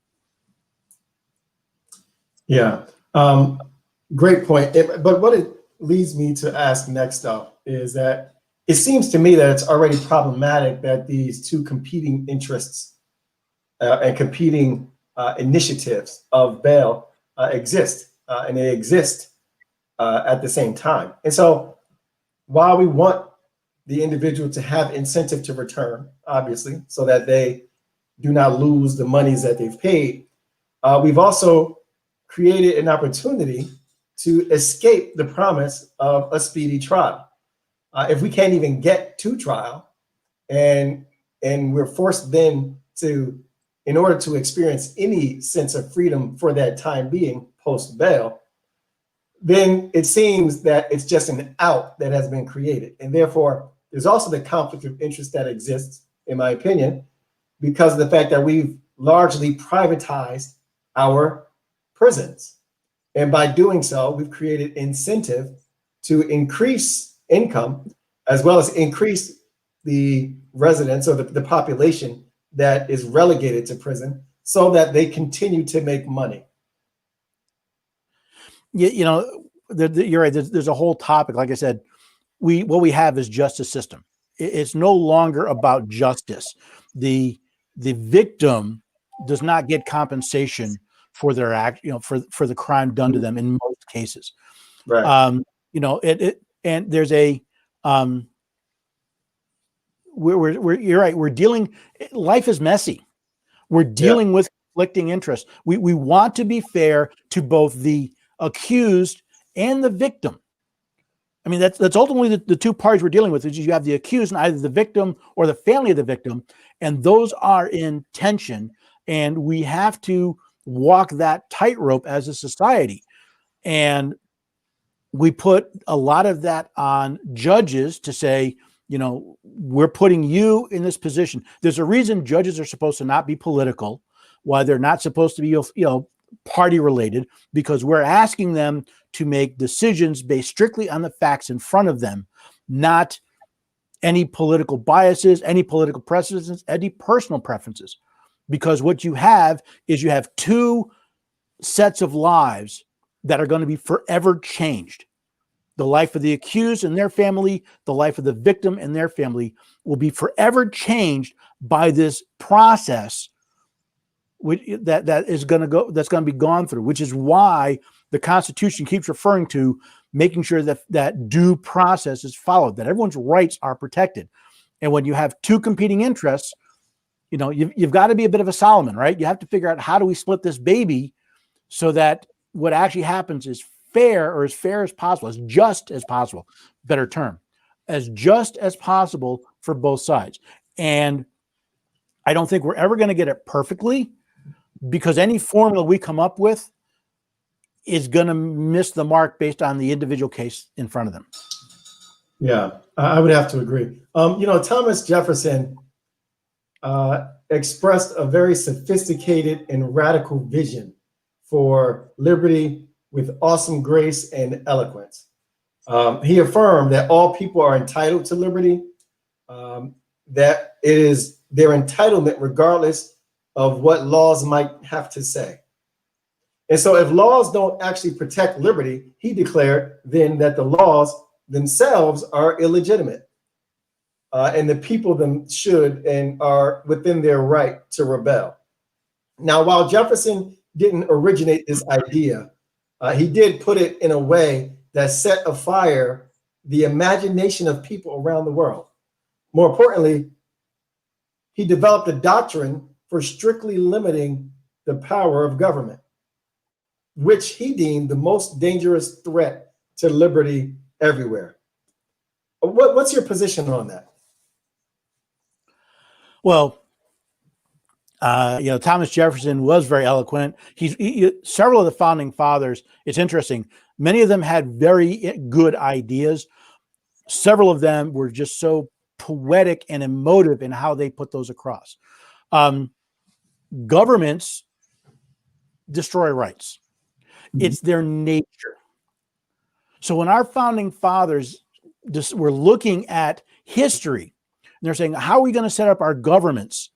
Yeah, great point. But what it leads me to ask next up is that it seems to me that it's already problematic that these two competing interests and competing initiatives of bail exist, and they exist at the same time. And so while we want the individual to have incentive to return, obviously, so that they do not lose the monies that they've paid, we've also created an opportunity to escape the promise of a speedy trial. If we can't even get to trial, and we're forced then to, in order to experience any sense of freedom for that time being post bail, then it seems that it's just an out that has been created. And therefore, there's also the conflict of interest that exists, in my opinion, because of the fact that we've largely privatized our prisons. And by doing so, we've created incentive to increase income as well as increase the residents or the population that is relegated to prison so that they continue to make money. You know, you're right. There's a whole topic. Like I said, what we have is justice system. It's no longer about justice. The victim does not get compensation for their act, for the crime done to them in most cases. Right. And there's a you're right. We're dealing. Life is messy. We're dealing with conflicting interests. We want to be fair to both the accused and the victim. I mean, that's ultimately the two parties we're dealing with. Is you have the accused and either the victim or the family of the victim, and those are in tension. And we have to walk that tightrope as a society. And we put a lot of that on judges to say, we're putting you in this position. There's a reason judges are supposed to not be political, why they're not supposed to be, party related, because we're asking them to make decisions based strictly on the facts in front of them, not any political biases, any political precedents, any personal preferences. Because what you have is you have two sets of lives that are going to be forever changed. The life of the accused and their family, the life of the victim and their family will be forever changed by this process that's going to be gone through, which is why the Constitution keeps referring to making sure that due process is followed, that everyone's rights are protected. And when you have two competing interests, you've got to be a bit of a Solomon, right? You have to figure out, how do we split this baby so that what actually happens is fair, or as fair as possible, as just as possible, better term, as just as possible for both sides. And I don't think we're ever going to get it perfectly, because any formula we come up with is going to miss the mark based on the individual case in front of them. Yeah, I would have to agree. Thomas Jefferson expressed a very sophisticated and radical vision for liberty with awesome grace and eloquence. He affirmed that all people are entitled to liberty, that it is their entitlement regardless of what laws might have to say. And so if laws don't actually protect liberty, he declared then that the laws themselves are illegitimate, and the people should and are within their right to rebel. Now, while Jefferson didn't originate this idea, he did put it in a way that set afire the imagination of people around the world. More importantly, he developed a doctrine for strictly limiting the power of government, which he deemed the most dangerous threat to liberty everywhere. What's your position on that? Well, Thomas Jefferson was very eloquent. Several of the founding fathers, it's interesting, many of them had very good ideas. Several of them were just so poetic and emotive in how they put those across. Governments destroy rights. It's their nature. So when our founding fathers were looking at history, they're saying, how are we going to set up our governments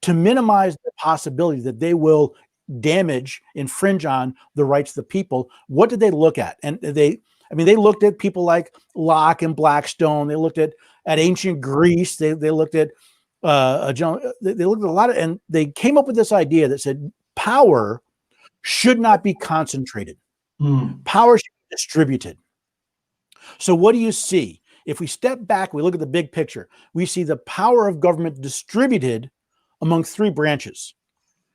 to minimize the possibility that they will infringe on the rights of the people? What did they look at? And they looked at people like Locke and Blackstone. They looked at ancient Greece. They looked at they looked at a lot of, and they came up with this idea that said power should not be concentrated. Power should be distributed. So what do you see? If we step back, we look at the big picture, we see the power of government distributed among three branches.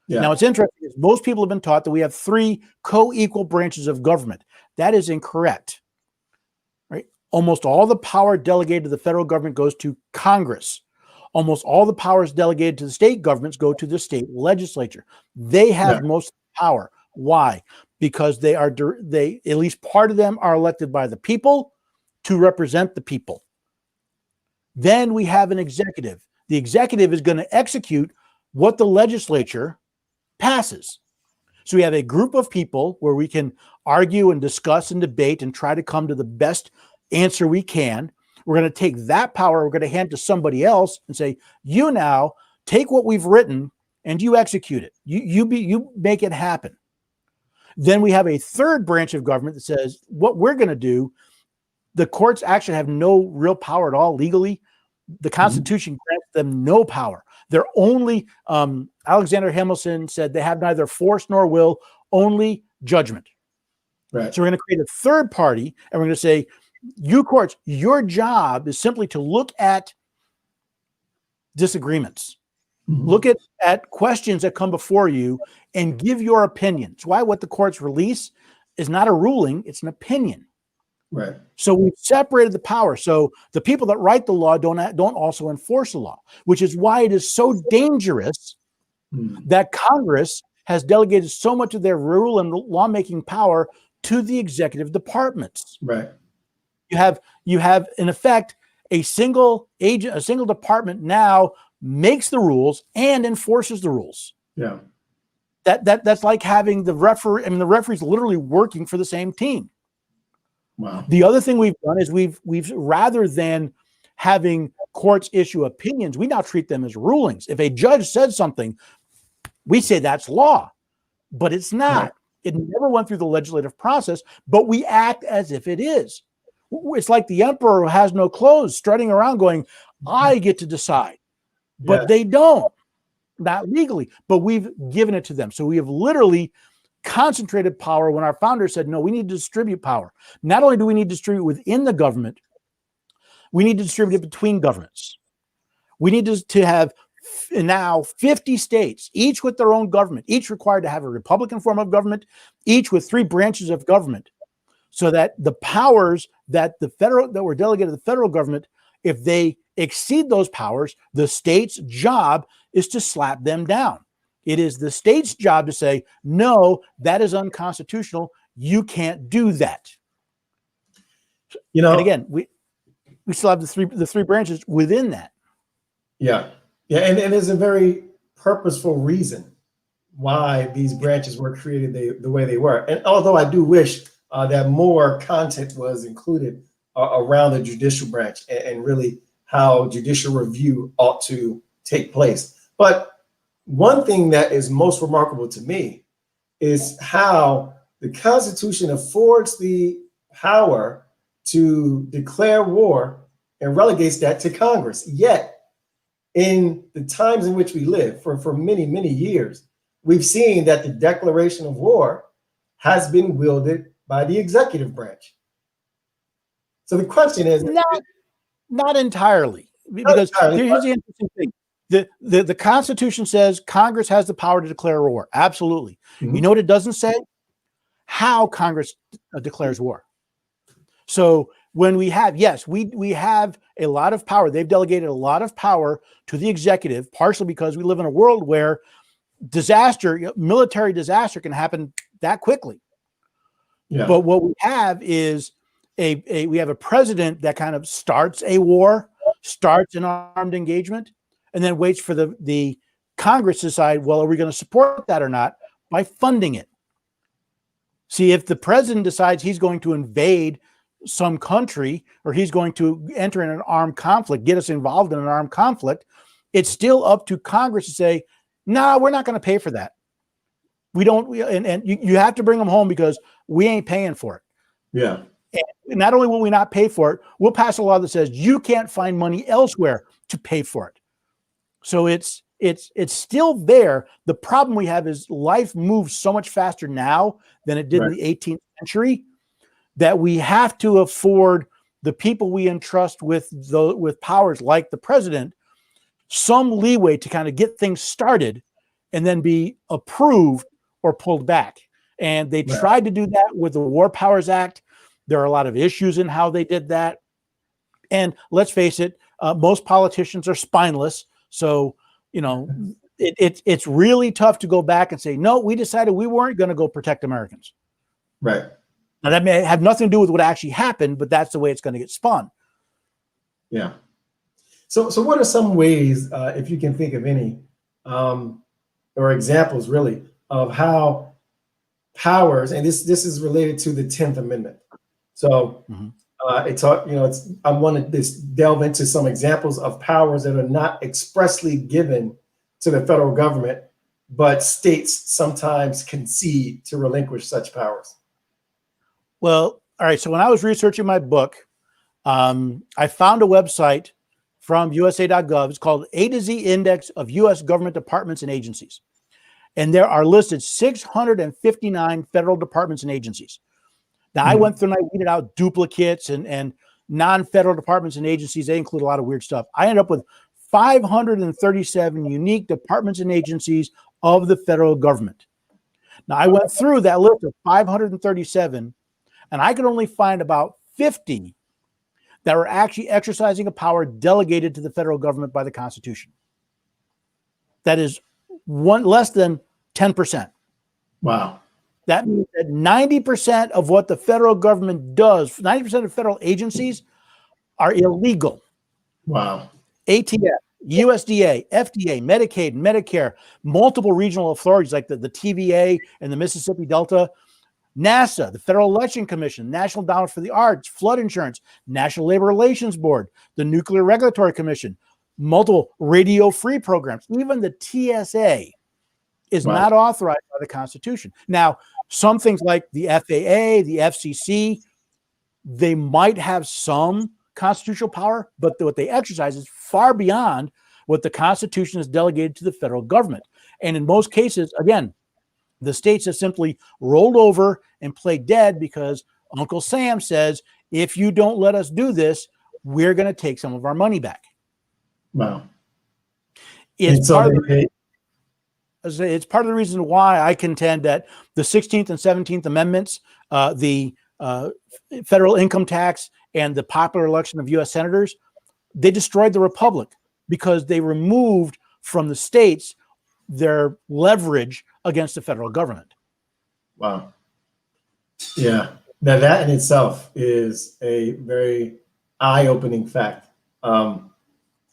Now, it's interesting is most people have been taught that we have three co-equal branches of government. That is incorrect. Right? Almost all the power delegated to the federal government goes to Congress. Almost all the powers delegated to the state governments go to the state legislature. They have most power. Why? Because they at least part of them are elected by the people to represent the people. Then we have an executive. The executive is going to execute what the legislature passes. So we have a group of people where we can argue and discuss and debate and try to come to the best answer we can. We're going to take that power, we're going to hand it to somebody else and say, you now take what we've written and you execute it. You make it happen. Then we have a third branch of government that says what we're going to do. The courts actually have no real power at all legally. The Constitution grants them no power. They're only, Alexander Hamilton said they have neither force nor will, only judgment. Right. So we're going to create a third party and we're going to say, you courts, your job is simply to look at disagreements. Look at questions that come before you and give your opinion. It's why what the courts release is not a ruling, it's an opinion. Right. So we've separated the power. So the people that write the law don't also enforce the law, which is why it is so dangerous that Congress has delegated so much of their rule and lawmaking power to the executive departments. Right. You have in effect a single agent, a single department now makes the rules and enforces the rules. Yeah. That's like having the referee. I mean, the referee's literally working for the same team. Wow. The other thing we've done is we've rather than having courts issue opinions, we now treat them as rulings. If a judge said something, we say that's law, but it's not. Right. It never went through the legislative process, but we act as if it is. It's like the emperor who has no clothes strutting around going, I get to decide, but they don't, not legally, but we've given it to them. So we have literally concentrated power when our founders said, no, we need to distribute power. Not only do we need to distribute within the government, we need to distribute it between governments. We need to have now 50 states, each with their own government, each required to have a Republican form of government, each with three branches of government, so that the powers that were delegated to the federal government, if they exceed those powers, the state's job is to slap them down. It is the state's job to say, no, that is unconstitutional. You can't do that. You know, and again, we still have the three branches within that. Yeah. Yeah. And there's a very purposeful reason why these branches were created the way they were. And although I do wish that more content was included around the judicial branch and really how judicial review ought to take place. But one thing that is most remarkable to me is how the Constitution affords the power to declare war and relegates that to Congress. Yet, in the times in which we live, for many, many years, we've seen that the declaration of war has been wielded by the executive branch. So the question is... Not entirely. Because here's the interesting thing. The Constitution says Congress has the power to declare war. Absolutely. You know what it doesn't say? How Congress declares war. So when we have, we have a lot of power. They've delegated a lot of power to the executive, partially because we live in a world where military disaster can happen that quickly. Yeah. But what we have is we have a president that kind of starts a war, starts an armed engagement, and then waits for the Congress to decide, well, are we going to support that or not by funding it? See, if the president decides he's going to invade some country, or he's going to enter in an armed conflict, get us involved in an armed conflict, it's still up to Congress to say, no, we're not going to pay for that. We don't, and you have to bring them home because we ain't paying for it. Yeah. And not only will we not pay for it, we'll pass a law that says you can't find money elsewhere to pay for it. So it's still there. The problem we have is life moves so much faster now than it did in the 18th century that we have to afford the people we entrust with powers like the president some leeway to kind of get things started and then be approved or pulled back. And they tried to do that with the War Powers Act. There are a lot of issues in how they did that. And let's face it, most politicians are spineless. So, you know, it's really tough to go back and say, no, we decided we weren't going to go protect Americans. Right. Now, that may have nothing to do with what actually happened, but that's the way it's going to get spun. Yeah. So what are some ways, if you can think of any, or examples really, of how powers, and this is related to the 10th Amendment. So I want to delve into some examples of powers that are not expressly given to the federal government, but states sometimes concede to relinquish such powers. Well, all right. So when I was researching my book, I found a website from USA.gov. It's called A to Z Index of U.S. Government Departments and Agencies. And there are listed 659 federal departments and agencies. Now, I went through and I weeded out duplicates and non-federal departments and agencies. They include a lot of weird stuff. I ended up with 537 unique departments and agencies of the federal government. Now, I went through that list of 537, and I could only find about 50 that were actually exercising a power delegated to the federal government by the Constitution. That is less than 10%. Wow. That means that 90% of what the federal government does, 90% of federal agencies are illegal. Wow. ATF, USDA, FDA, Medicaid, Medicare, multiple regional authorities like the TVA and the Mississippi Delta, NASA, the Federal Election Commission, National Endowment for the Arts, flood insurance, National Labor Relations Board, the Nuclear Regulatory Commission, multiple radio-free programs. Even the TSA is not authorized by the Constitution. Now, some things like the FAA, the FCC, they might have some constitutional power, but what they exercise is far beyond what the Constitution has delegated to the federal government. And in most cases, again, the states have simply rolled over and played dead because Uncle Sam says, if you don't let us do this, we're going to take some of our money back. Wow. It's part of the reason why I contend that the 16th and 17th Amendments, the federal income tax, and the popular election of U.S. senators, they destroyed the republic because they removed from the states their leverage against the federal government. Wow. Yeah. Now that in itself is a very eye-opening fact. And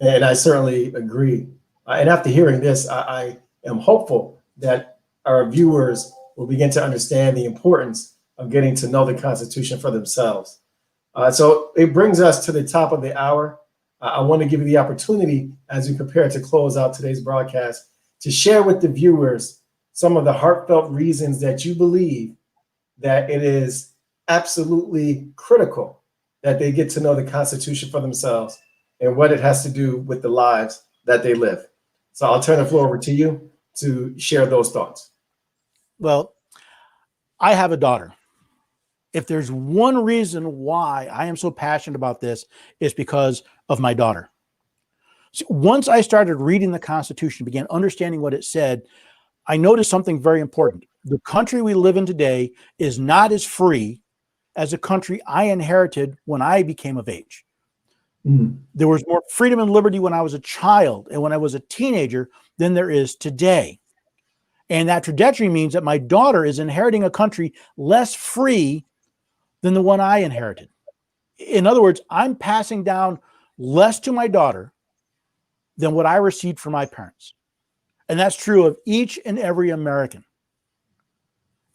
I certainly agree. And after hearing this, I am hopeful that our viewers will begin to understand the importance of getting to know the Constitution for themselves. So it brings us to the top of the hour. I want to give you the opportunity, as we prepare to close out today's broadcast, to share with the viewers some of the heartfelt reasons that you believe that it is absolutely critical that they get to know the Constitution for themselves and what it has to do with the lives that they live. So I'll turn the floor over to you to share those thoughts. Well, I have a daughter. If there's one reason why I am so passionate about this, it's because of my daughter. So once I started reading the Constitution, began understanding what it said, I noticed something very important. The country we live in today is not as free as a country I inherited when I became of age. There was more freedom and liberty when I was a child and when I was a teenager than there is today. And that trajectory means that my daughter is inheriting a country less free than the one I inherited. In other words, I'm passing down less to my daughter than what I received from my parents. And that's true of each and every American.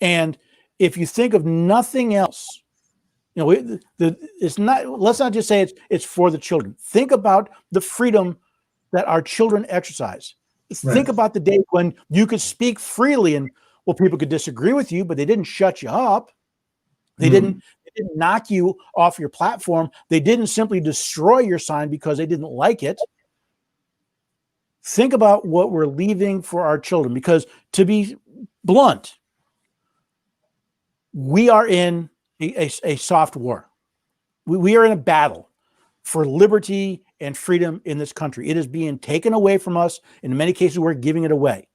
And if you think of nothing else, You know, it's not. Let's not just say it's for the children. Think about the freedom that our children exercise. Right. Think about the day when you could speak freely, and well, people could disagree with you, but they didn't shut you up. They didn't knock you off your platform. They didn't simply destroy your sign because they didn't like it. Think about what we're leaving for our children, because to be blunt, we are in a soft war. We are in a battle for liberty and freedom in this country. It is being taken away from us. In many cases, we're giving it away.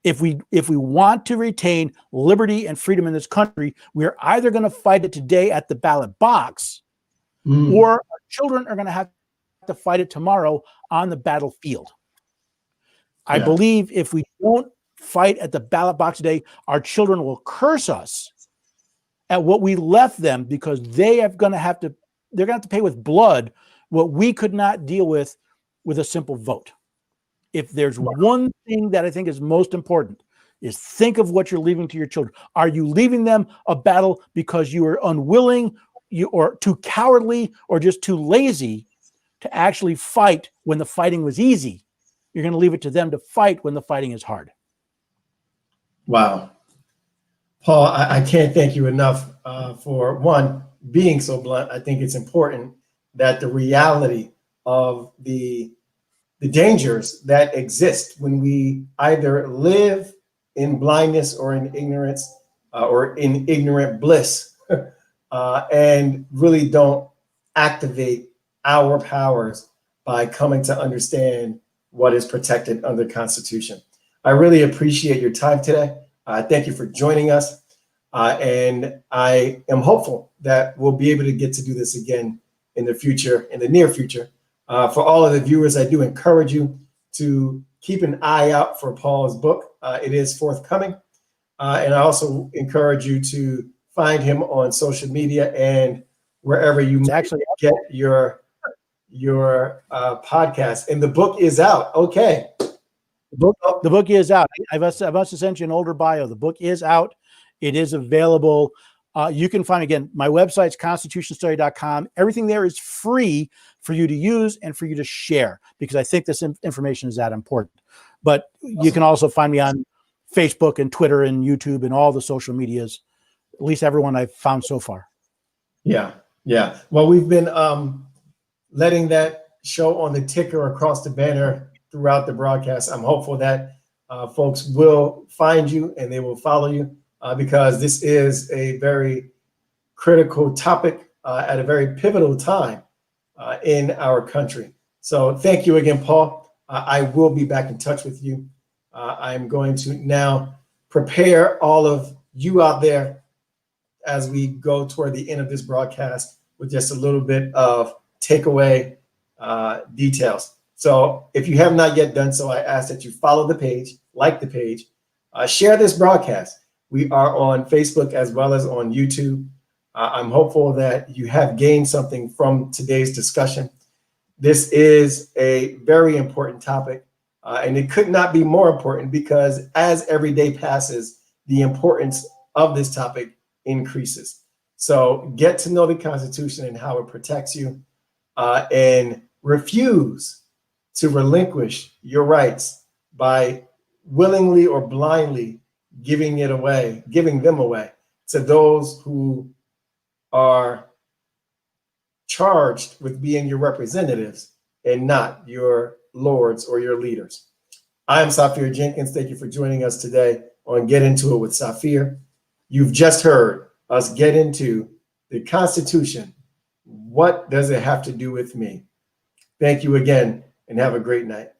If we want to retain liberty and freedom in this country, we're either going to fight it today at the ballot box, or our children are going to have to fight it tomorrow on the battlefield. I believe if we don't fight at the ballot box today, our children will curse us at what we left them, because they're going to have to pay with blood what we could not deal with a simple vote. If there's one thing that I think is most important, is think of what you're leaving to your children. Are you leaving them a battle because you are unwilling, or too cowardly, or just too lazy to actually fight when the fighting was easy? You're going to leave it to them to fight when the fighting is hard. Wow. Paul, I can't thank you enough for, one, being so blunt. I think it's important that the reality of the dangers that exist when we either live in blindness or in ignorance or in ignorant bliss and really don't activate our powers by coming to understand what is protected under the Constitution. I really appreciate your time today. Thank you for joining us. And I am hopeful that we'll be able to get to do this again in the future, in the near future. For all of the viewers, I do encourage you to keep an eye out for Paul's book. It is forthcoming. And I also encourage you to find him on social media and wherever you actually get your podcast. And the book is out. Okay. The book is out. I must have sent you an older bio. The book is out. It is available. You can find, again, my website's constitutionstudy.com. Everything there is free for you to use and for you to share, because I think this information is that important. But you can also find me on Facebook and Twitter and YouTube and all the social medias, at least everyone I've found so far. Yeah. Well, we've been letting that show on the ticker across the banner throughout the broadcast. I'm hopeful that folks will find you and they will follow you because this is a very critical topic at a very pivotal time in our country. So thank you again, Paul. I will be back in touch with you. I'm going to now prepare all of you out there as we go toward the end of this broadcast with just a little bit of takeaway details. So if you have not yet done so, I ask that you follow the page, like the page, share this broadcast. We are on Facebook as well as on YouTube. I'm hopeful that you have gained something from today's discussion. This is a very important topic, and it could not be more important because as every day passes, the importance of this topic increases. So get to know the Constitution and how it protects you, and refuse to relinquish your rights by willingly or blindly giving them away to those who are charged with being your representatives and not your lords or your leaders. I am Saafir Jenkins. Thank you for joining us today on Get Into It with Saafir. You've just heard us get into the Constitution. What does it have to do with me? Thank you again and have a great night.